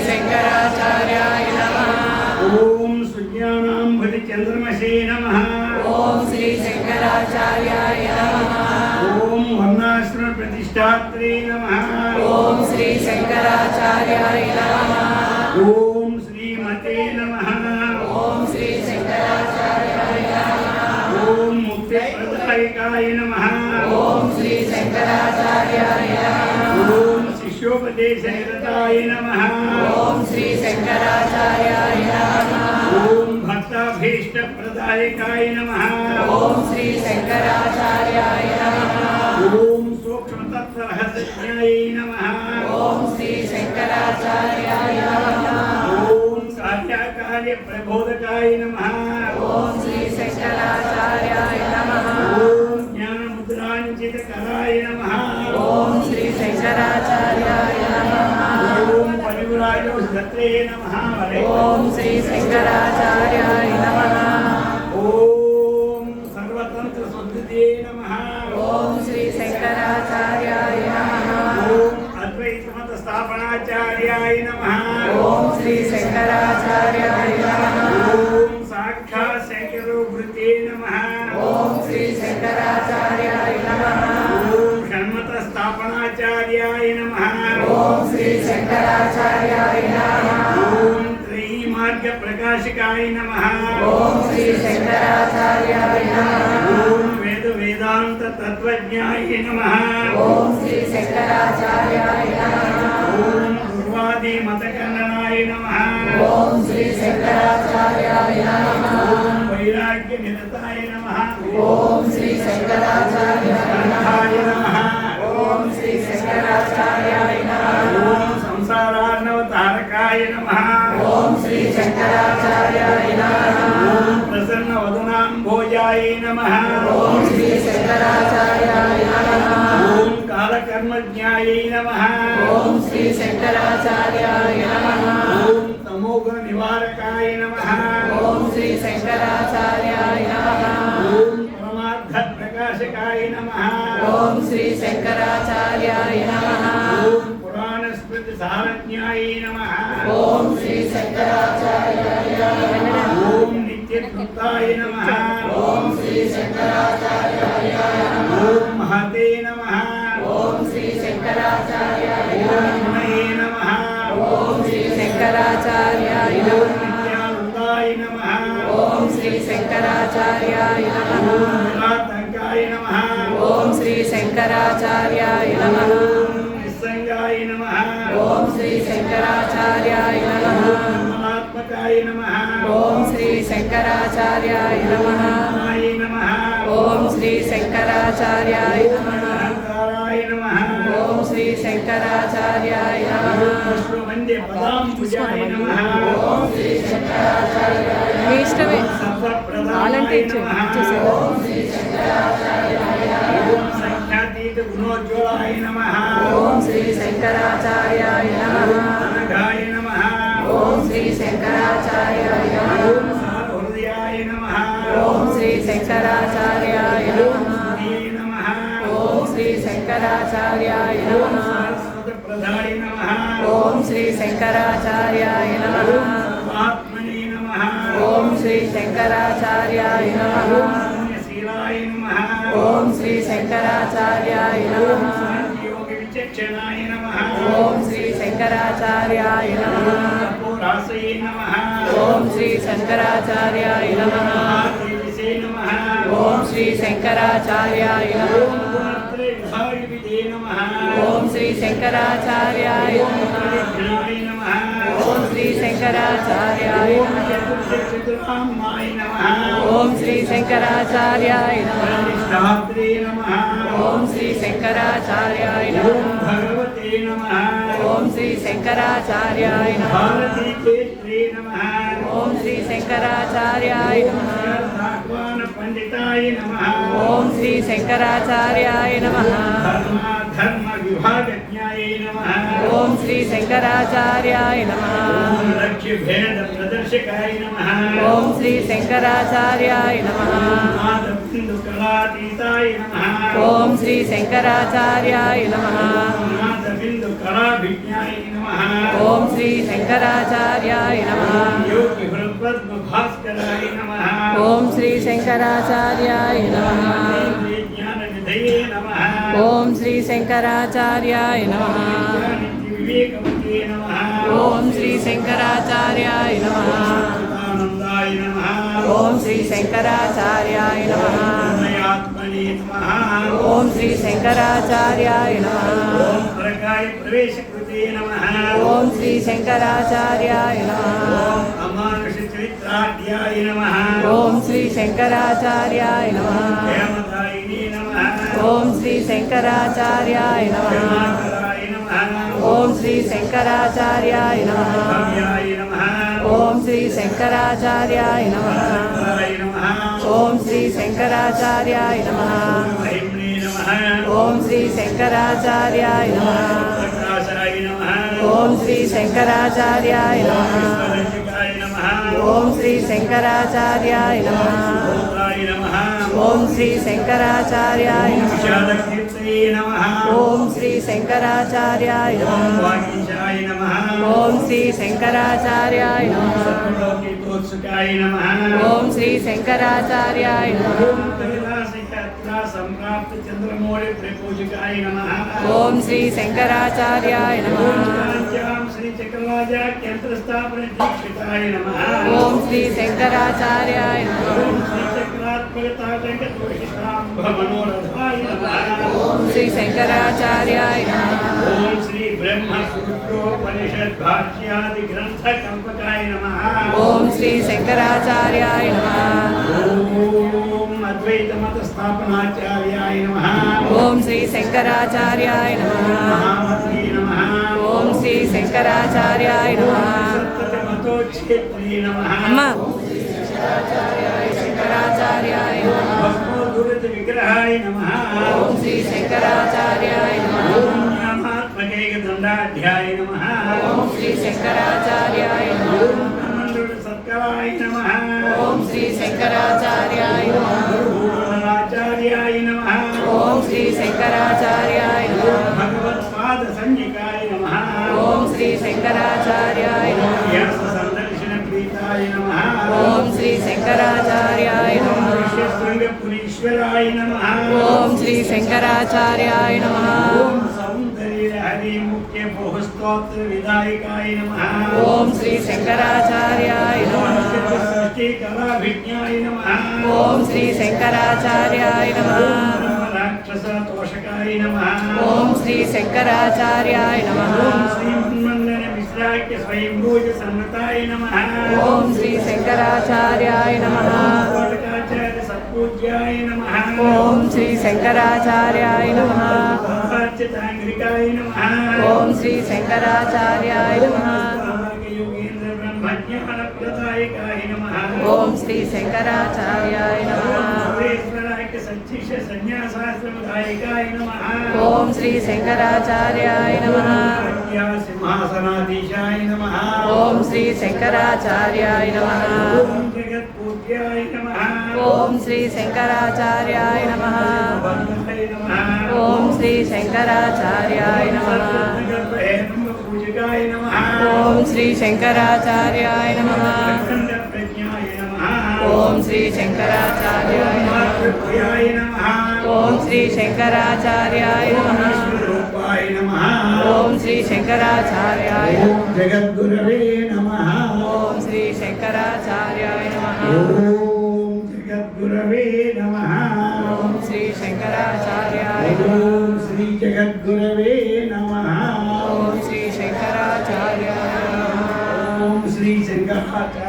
शंकराचार्याय नमः। ओम सुज्ञानांबुधि चंद्रमसे नमः। ओम श्री शंकराचार्याय नमः। ओम वर्णाश्रम प्रतिष्ठात्रे नमः। ओम श्री शंकराचार्याय नमः। ओम श्रीमते नमः। ओम श्री शंकराचार्याय नमः। ओम मुक्तिप्रदायकाय नमः। ओम श्री शंकराचार्याय नमः। ओम शिष्योपदेशनिरताय नमः। ओम श्री शंकराचार्याय नमः। ओम भक्ताभीष्टप्रदायकाय नमः। ओम श्री शंकराचार्याय नमः। ओम सूक्ष्मतत्त्वरहस्यज्ञाय नमः। ओम श्री शंकराचार्याय नमः। ओम कार्याकार्यप्रबोधकाय नमः। ओम श्री शंकराचार्याय नमः। ओम ज्ञानमुद्राञ्चितकराय नमः। ओम श्री शंकराचार्याय नमः। ओम परिव्राजोद्धत्रे नमः। ओम श्री शंकराचार्याय नमः। ओम सर्वतन्त्रशुद्धिते नमः। ओम श्री शंकराचार्याय नमः। ओम अद्वैतमतस्थापनाचार्याय नमः। ओम श्री शंकराचार्याय नमः। ओम साक्षात् शंकरोभृते नमः। ओम श्री शंकराचार्याय नमः। ओम षण्मतस्थापनाचार्याय नमः। ओम श्री शंकराचार्याय नमः। ओम त्रयीमार्गप्रकाशकाय नमः। ओम श्री शंकराचार्याय नमः। ओम वेदांत तत्त्वज्ञाय नमः। ओम श्री शंकराचार्याय नमः। ओम पूर्वादि मतकन्ननाय नमः। ओम श्री शंकराचार्याय नमः। ओम वैराग्यनिरताय नमः। ओम श्री शंकराचार्याय नमः। ओम श्री शंकराचार्याय नमः। ओम संसारार्णवतारकाय नमः। ओम श्री शंकराचार्याय नमः। ओम प्रसन्नवदनाम्भोजाय नमः। ओम श्री शंकराचार्याय नमः। ओम कालकर्मज्ञाय नमः। ओम श्री शंकराचार्याय नमः। ओम तमोगुणनिवारकाय नमः। ओम श्री शंकराचार्याय नमः। ओम परमार्थप्रकाशकाय नमः। ओम श्री शंकराचार्याय नमः। ओम पुराणस्मृतिसारज्ञाय नमः। ओम श्री शंकराचार्याय नमः। ओम नित्यतृप्ताय नमः। ओम श्री शंकराचार्याय नमः। ओम महते नमः। ओम श्री शंकराचार्याय ओम नमः। गुणये नमः। ओम श्री शंकराचार्याय ओम नमः। नित्यानन्दाय नमः। ओम श्री शंकराचार्याय नमः। ओम निरातंकाय नमः। ओम श्री शंकराचार्याय नमः। ओम निस्संगाय नमः। ओम श्री शंकराचार्याय नमः। ओम निर्मलात्मकाय नमः। ओम श्री शंकराचार्याय नमः। ओमाय नमः। ओम श्री शंकराचार्याय नमः। ओंकाराय नमः। ओम श्री शंकराचार्याय नमः। पुष्पवन्द्य पदाम्बुजाय नमः। ओम श्री शंकराचार्याय మీ ఇష్టమే सर्वप्रदाय नमः। ओम श्री शंकराचार्याय नमः। ओम संख्यातीत गुणोज्ज्वलाय नमः। ओम श्री शंकराचार्याय नमः। अनघाय नमः। ओम श्री शंकराचार्याय नमः। ओम सारहृदयाय नमः। ओम श्री शंकराचार्याय नमः। नमः। ओम श्री शंकराचार्याय नमः। सरस्वतप्रदाय नमः। ओम श्री शंकराचार्याय नमः। आत्मने नमः। ओम श्री शंकराचार्याय नमः। पुण्यशीलाय नमः। ओम श्री शंकराचार्याय नमः। योगविचक्षणाय नमः। ओम श्री शंकराचार्याय नमः। तपोरासये नमः। ओम श्री शंकराचार्याय नमः। तेजसे नमः। ओम श्री शंकराचार्याय नमः। विभागिविदे नमः। ओम श्री शंकराचार्याय नमः। विघ्नाय नमः। ओम श्री शंकराचार्याय नमः। चतुराम्नाय नमः। ओम श्री शंकराचार्याय नमः। प्रतिष्ठात्रे नमः। ओम श्री शंकराचार्याय ओम नमः। भगवते नमः। ओम श्री शंकराचार्याय नमः। भारती क्षेत्रे नमः। ओम श्री शंकराचार्याय नमः। भगवान पंडिताय नमः। ओम श्री शंकराचार्याय नमः। धर्म विभागज्ञाय नमः। ఓం శ్రీ శంకరాచార్యాయ నమః ఓం లక్ష్య భేద ప్రదర్శకాయ నమః ఓం శ్రీ శంకరాచార్యాయ నమః నాద బిందు కళాతీతాయ నమః ఓం శ్రీ శంకరాచార్యాయ నమః నాద బిందు కళాభిజ్ఞాయ నమః ఓం శ్రీ శంకరాచార్యాయ నమః యోగి పద్మ భాస్కరాయ నమః ఓం శ్రీ శంకరాచార్యాయ నమః జ్ఞాన నిధయే నమః ఓం శ్రీ శంకరాచార్యాయ నమః వివేకవతే నమః ఓం శ్రీ శంకరాచార్యాయ నమః ఆనందాయ నమః ఓం శ్రీ శంకరాచార్యాయ నమః ఆత్మనే నమః ఓం శ్రీ శంకరాచార్యాయ నమః ఓం ప్రకాయ ప్రవేశకృతే నమః ఓం శ్రీ శంకరాచార్యాయ నమః ఓం అమానుష చరిత్రాఢ్యాయ నమః ఓం శ్రీ శంకరాచార్యాయ నమః హేమదాయినే నమః ఓం శ్రీ శంకరాచార్యాయ నమః కరుణాకరాయ నమః ఓం శ్రీ శంకరాచార్యాయ నమః భవ్యాయ నమః ఓం శ్రీ శంకరాచార్యాయ నమః శంకరాయ నమః ఓం శ్రీ శంకరాచార్యాయ నమః మహిమ్నే నమః ఓం శ్రీ శంకరాచార్యాయ నమః ప్రకాశాయ నమః ఓం శ్రీ శంకరాచార్యాయ నమః విశ్వరక్షకాయ నమః ఓం శ్రీ శంకరాచార్యాయ నమః భూతాయ నమః ఓం శ్రీ శంకరాచార్యాయ నమః విశాలకీర్తయే నమః ఓం శ్రీ శంకరాచార్యాయ ఓం నమః వాగీశాయ నమః ఓం శ్రీ శంకరాచార్యాయ నమః సర్వలోకితోత్సుకాయ నమః ఓం శ్రీ శంకరాచార్యాయ నమః ఓం కైలాసయాత్రా సంప్రాప్త చంద్రమౌళి ప్రపూజకాయ నమః ఓం శ్రీ శంకరాచార్యాయ నమః కాంచాం శ్రీ చక్రరాజాఖ్యంత్ర స్థాపన దీక్షితాయ నమః ఓం శ్రీ శంకరాచార్యాయ నమః ఓం శ్రీ చక్రాత్మకతాటంక తోషితాంబ మనోరథాయ నమః ఓం శ్రీ శంకరాచార్యాయ నమః ఓం శ్రీ బ్రహ్మ సూత్రోపనిషద్ భాష్యాది గ్రంథ కంపకాయ నమః ఓం శ్రీ శంకరాచార్యాయ నమః ఓం అద్వైత మత స్థాపనాచార్యాయ నమః ఓం శ్రీ శంకరాచార్యాయ నమః మహామతే నమః ఓం శ్రీ శంకరాచార్యాయ నమః సత్తత మతోక్షేత్రే నమః అమ్మ శంకరాచార్యాయ నమః భస్మోద్ధృత విగ్రహాయ నమః ఓం శ్రీ శంకరాచార్యాయ నమః ఓం జ్ఞానాత్మకైక దండాఢ్యాయ నమః ఓం శ్రీ శంకరాచార్యాయ నమః ఓం బ్రహ్మండుడ సత్కరాయ నమః ఓం శ్రీ శంకరాచార్యాయ నమః గురునాచార్యాయ నమః ఓం శ్రీ శంకరాచార్యాయ నమః భగవత్పాద సంజ్ఞకాయ నమః ఓం శ్రీ శంకరాచార్యాయ నమః వ్యాస సందర్శన ప్రీతాయ నమః ఓం శ్రీ శంకరాచార్యాయ నమః శృంగపురీశ్వరాయ నమః ఓం శ్రీ శంకరాచార్యాయ నమః ఓం సౌందర్య హరి ముఖ్య బహుస్తోత్ర విదాయకాయ నమః ఓం శ్రీ శంకరాచార్యాయ నమః సృష్టి కళాభిజ్ఞాయ నమః ఓం శ్రీ శంకరాచార్యాయ నమః రాక్షస తోషకాయ నమః ఓం శ్రీ శంకరాచార్యాయ నమః ఓం శ్రీమన్మండన విశ్రాఖ్య స్వయంభూజ సన్నతాయ నమః ఓం శ్రీ శంకరాచార్యాయ నమః కోటకాచార్య సత్పూజ్యాయ నమః ఓం శ్రీ శంకరాచార్యాయ నమః అర్చితాంగ్రికాయ నమః ఓం శ్రీ శంకరాచార్యాయ నమః యోగేంద్ర బ్రహ్మజ్ఞాన ప్రదాయకాయ నమః ఓం శ్రీ శంకరాచార్యాయ నమః సర్వేశ్వరాఖ్య సచ్చిష్య సన్యాసాశ్రమదాయకాయ నమః ఓం శ్రీ శంకరాచార్యాయ నమః ప్రజ్ఞా సింహాసనాధీశాయ నమః ఓం శ్రీ శంకరాచార్యాయ నమః ఓం జగత్పూజ్యాయ నమః ఓం శ్రీ శంకరాచార్యాయ నమః భద్రాయ నమః ఓం శ్రీ శంకరాచార్యాయ నమః పూజకాయ నమః ఓం శ్రీ శంకరాచార్యాయ నమః అఖండ ప్రజ్ఞాయ నమః ఓం శ్రీ శంకరాచార్యాయ నమః మాతృప్రియాయ నమః ఓం శ్రీ శంకరాచార్యాయ నమః రూపాయ నమః ఓం శ్రీ శంకరాచార్యాయ ఓం జగద్గురవే నమః ఓం శ్రీ శంకరాచార్యాయ నమః ఓం జగద్గురవే నమః ఓం శ్రీ శంకరాచార్యాయ నమః ఓం శ్రీ జగద్గురవే నమః ఓం శ్రీ శంకరాచార్యాయ నమః ఓం శ్రీ శంకరాచార్య